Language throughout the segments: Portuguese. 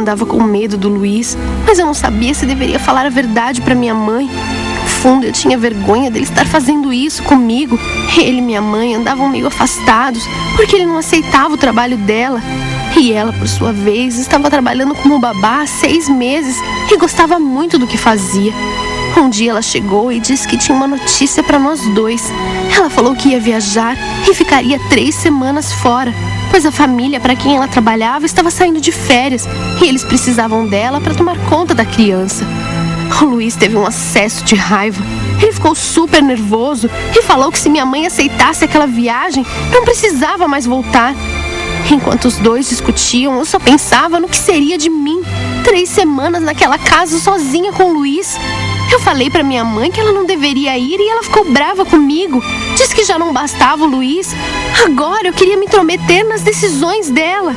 andava com medo do Luiz, mas eu não sabia se deveria falar a verdade para minha mãe. No fundo, eu tinha vergonha dele estar fazendo isso comigo. Ele e minha mãe andavam meio afastados, porque ele não aceitava o trabalho dela. E ela, por sua vez, estava trabalhando como babá há 6 meses e gostava muito do que fazia. Um dia ela chegou e disse que tinha uma notícia para nós dois. Ela falou que ia viajar e ficaria 3 semanas fora, pois a família para quem ela trabalhava estava saindo de férias e eles precisavam dela para tomar conta da criança. O Luiz teve um acesso de raiva. Ele ficou super nervoso e falou que se minha mãe aceitasse aquela viagem, não precisava mais voltar. Enquanto os dois discutiam, eu só pensava no que seria de mim. 3 semanas naquela casa sozinha com o Luiz. Eu falei pra minha mãe que ela não deveria ir e ela ficou brava comigo. Disse que já não bastava o Luiz. Agora eu queria me intrometer nas decisões dela.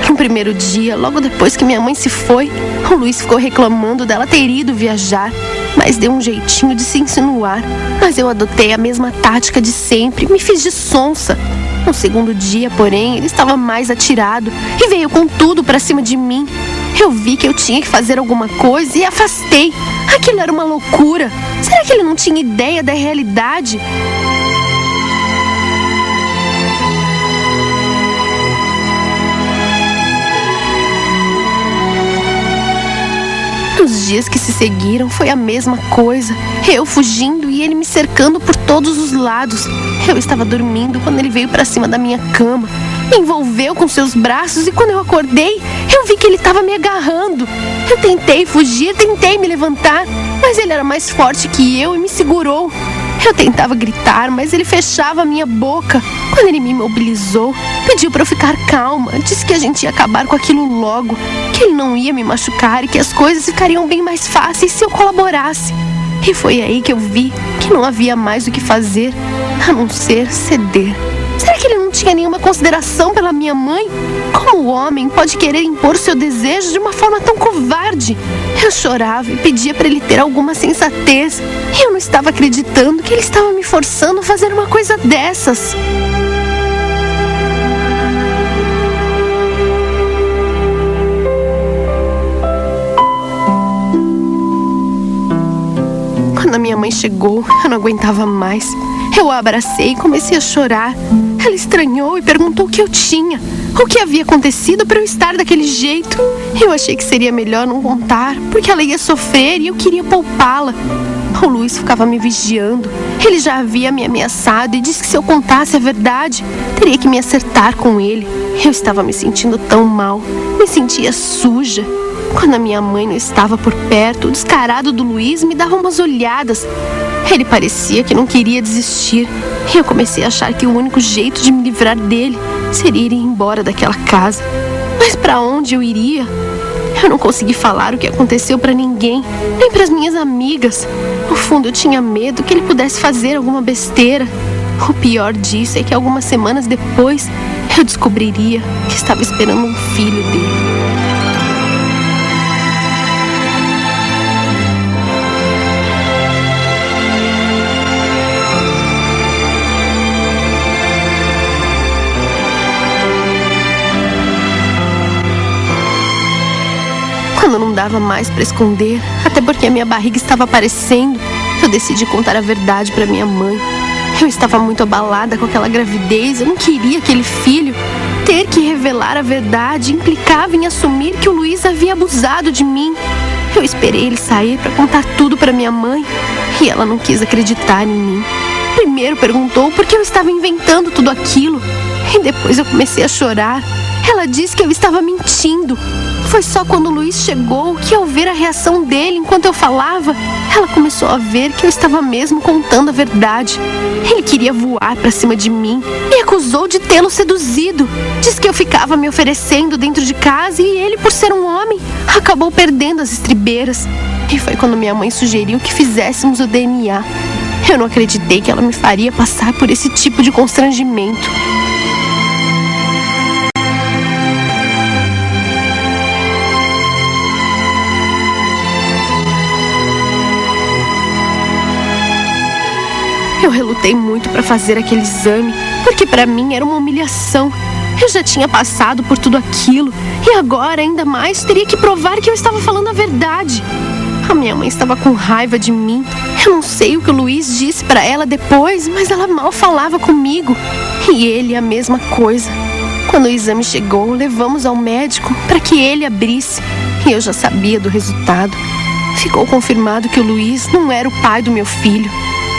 No primeiro dia, logo depois que minha mãe se foi, o Luiz ficou reclamando dela ter ido viajar, mas deu um jeitinho de se insinuar. Mas eu adotei a mesma tática de sempre, me fiz de sonsa. No segundo dia, porém, ele estava mais atirado e veio com tudo pra cima de mim. Eu vi que eu tinha que fazer alguma coisa e afastei. Aquilo era uma loucura. Será que ele não tinha ideia da realidade? Nos dias que se seguiram foi a mesma coisa. Eu fugindo e ele me cercando por todos os lados. Eu estava dormindo quando ele veio para cima da minha cama. Me envolveu com seus braços e quando eu acordei, eu vi que ele estava me agarrando. Eu tentei fugir, tentei me levantar, mas ele era mais forte que eu e me segurou. Eu tentava gritar, mas ele fechava a minha boca. Quando ele me imobilizou, pediu para eu ficar calma. Disse que a gente ia acabar com aquilo logo, que ele não ia me machucar e que as coisas ficariam bem mais fáceis se eu colaborasse. E foi aí que eu vi que não havia mais o que fazer a não ser ceder. Será que ele não tinha nenhuma consideração pela minha mãe? Como o homem pode querer impor seu desejo de uma forma tão covarde? Eu chorava e pedia para ele ter alguma sensatez. E eu não estava acreditando que ele estava me forçando a fazer uma coisa dessas. Quando a minha mãe chegou, eu não aguentava mais. Eu a abracei e comecei a chorar. Ela estranhou e perguntou o que eu tinha, o que havia acontecido para eu estar daquele jeito. Eu achei que seria melhor não contar, porque ela ia sofrer e eu queria poupá-la. O Luiz ficava me vigiando. Ele já havia me ameaçado e disse que se eu contasse a verdade, teria que me acertar com ele. Eu estava me sentindo tão mal, me sentia suja. Quando a minha mãe não estava por perto, o descarado do Luiz me dava umas olhadas. Ele parecia que não queria desistir. E eu comecei a achar que o único jeito de me livrar dele seria ir embora daquela casa. Mas para onde eu iria? Eu não consegui falar o que aconteceu para ninguém, nem para as minhas amigas. No fundo, eu tinha medo que ele pudesse fazer alguma besteira. O pior disso é que algumas semanas depois, eu descobriria que estava esperando um filho dele. Quando não dava mais para esconder, até porque a minha barriga estava aparecendo, eu decidi contar a verdade para minha mãe. Eu estava muito abalada com aquela gravidez, eu não queria aquele filho. Ter que revelar a verdade implicava em assumir que o Luiz havia abusado de mim. Eu esperei ele sair para contar tudo para minha mãe e ela não quis acreditar em mim. Primeiro perguntou por que eu estava inventando tudo aquilo e depois eu comecei a chorar. Ela disse que eu estava mentindo. Foi só quando o Luiz chegou que, ao ver a reação dele enquanto eu falava, ela começou a ver que eu estava mesmo contando a verdade. Ele queria voar para cima de mim, me acusou de tê-lo seduzido. Disse que eu ficava me oferecendo dentro de casa e ele, por ser um homem, acabou perdendo as estribeiras. E foi quando minha mãe sugeriu que fizéssemos o DNA. Eu não acreditei que ela me faria passar por esse tipo de constrangimento. Eu relutei muito para fazer aquele exame, porque para mim era uma humilhação. Eu já tinha passado por tudo aquilo e agora, ainda mais, teria que provar que eu estava falando a verdade. A minha mãe estava com raiva de mim. Eu não sei o que o Luiz disse para ela depois, mas ela mal falava comigo. E ele a mesma coisa. Quando o exame chegou, levamos ao médico para que ele abrisse. E eu já sabia do resultado. Ficou confirmado que o Luiz não era o pai do meu filho.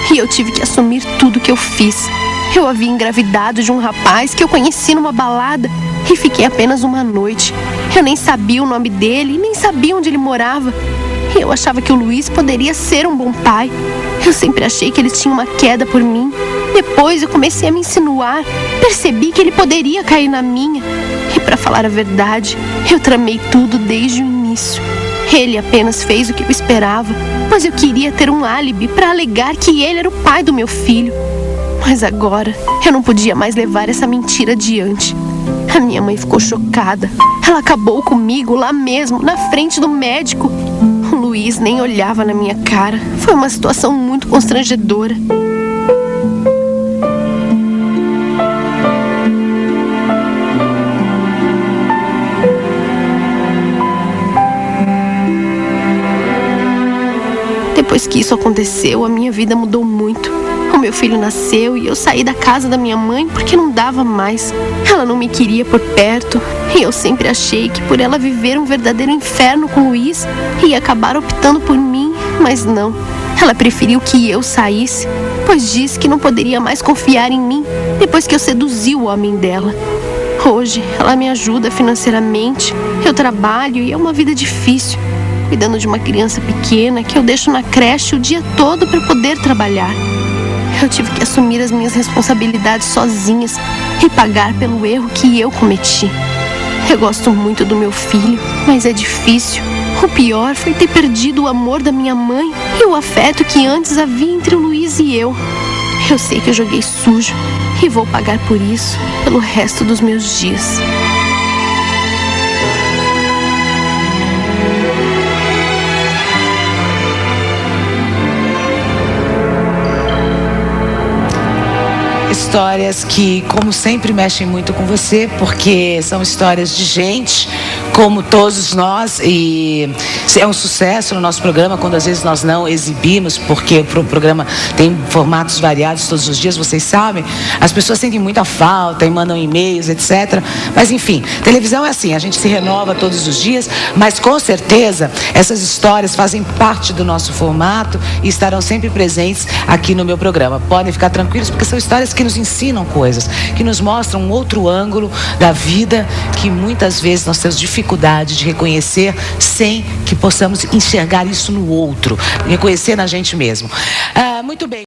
E eu tive que assumir tudo que eu fiz. Eu havia engravidado de um rapaz que eu conheci numa balada e fiquei apenas uma noite. Eu nem sabia o nome dele e nem sabia onde ele morava. E eu achava que o Luiz poderia ser um bom pai. Eu sempre achei que ele tinha uma queda por mim. Depois eu comecei a me insinuar. Percebi que ele poderia cair na minha. E para falar a verdade, eu tramei tudo desde o início. Ele apenas fez o que eu esperava, mas eu queria ter um álibi para alegar que ele era o pai do meu filho. Mas agora eu não podia mais levar essa mentira adiante. A minha mãe ficou chocada. Ela acabou comigo lá mesmo, na frente do médico. O Luiz nem olhava na minha cara. Foi uma situação muito constrangedora. Depois que isso aconteceu, a minha vida mudou muito. O meu filho nasceu e eu saí da casa da minha mãe porque não dava mais. Ela não me queria por perto e eu sempre achei que por ela viver um verdadeiro inferno com o Luiz ia acabar optando por mim, mas não. Ela preferiu que eu saísse, pois disse que não poderia mais confiar em mim depois que eu seduzi o homem dela. Hoje ela me ajuda financeiramente, eu trabalho e é uma vida difícil, cuidando de uma criança pequena que eu deixo na creche o dia todo para poder trabalhar. Eu tive que assumir as minhas responsabilidades sozinhas e pagar pelo erro que eu cometi. Eu gosto muito do meu filho, mas é difícil. O pior foi ter perdido o amor da minha mãe e o afeto que antes havia entre o Luiz e eu. Eu sei que eu joguei sujo e vou pagar por isso pelo resto dos meus dias. Histórias que, como sempre, mexem muito com você, porque são histórias de gente como todos nós, e é um sucesso no nosso programa quando às vezes nós não exibimos, porque o programa tem formatos variados todos os dias, vocês sabem, as pessoas sentem muita falta e mandam e-mails, etc. Mas enfim, televisão é assim, a gente se renova todos os dias, mas com certeza essas histórias fazem parte do nosso formato e estarão sempre presentes aqui no meu programa. Podem ficar tranquilos, porque são histórias que nos ensinam coisas, que nos mostram um outro ângulo da vida que muitas vezes nós temos dificuldade de reconhecer sem que possamos enxergar isso no outro, reconhecer na gente mesmo. Muito bem.